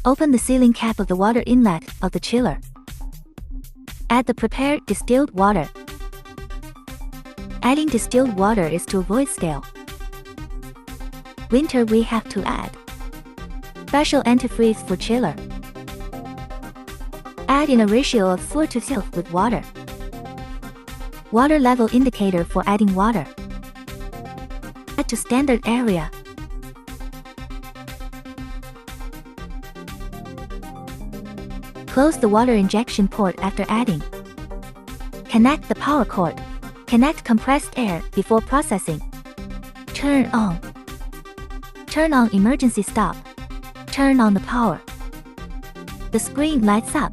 Open the sealing cap of the water inlet of the chiller. Add the prepared distilled water. Adding distilled water is to avoid scale. Winter we have to add special antifreeze for chiller. Add in a ratio of 4 to 6 with water. Water level indicator for adding water. Add to standard area. Close the water injection port after adding. Connect the power cord. Connect compressed air before processing. Turn on. Turn on emergency stop. Turn on the power. The screen lights up.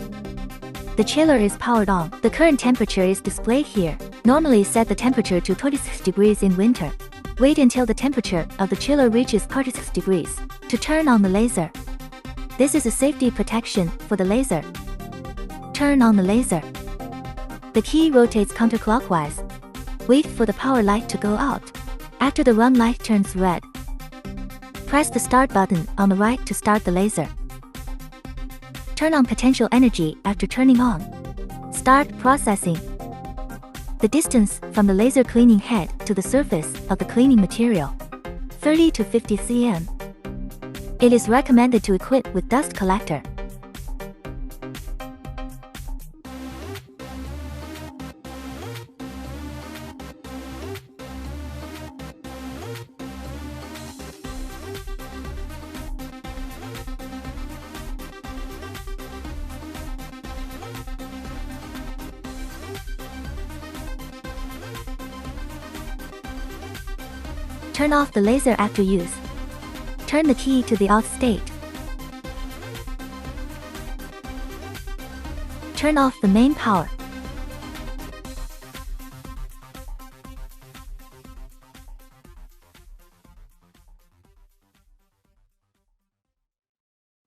The chiller is powered on. The current temperature is displayed here. Normally set the temperature to 26 degrees in winter. Wait until the temperature of the chiller reaches 36 degrees to turn on the laser. This is a safety protection for the laser. Turn on the laser. The key rotates counterclockwise. Wait for the power light to go out. After the run light turns red, press the start button on the right to start the laser. Turn on potential energy after turning on. Start processing. The distance from the laser cleaning head to the surface of the cleaning material, 30 to 50 cm. It is recommended to equip with dust collector. Turn off the laser after use. Turn the key to the off state. Turn off the main power.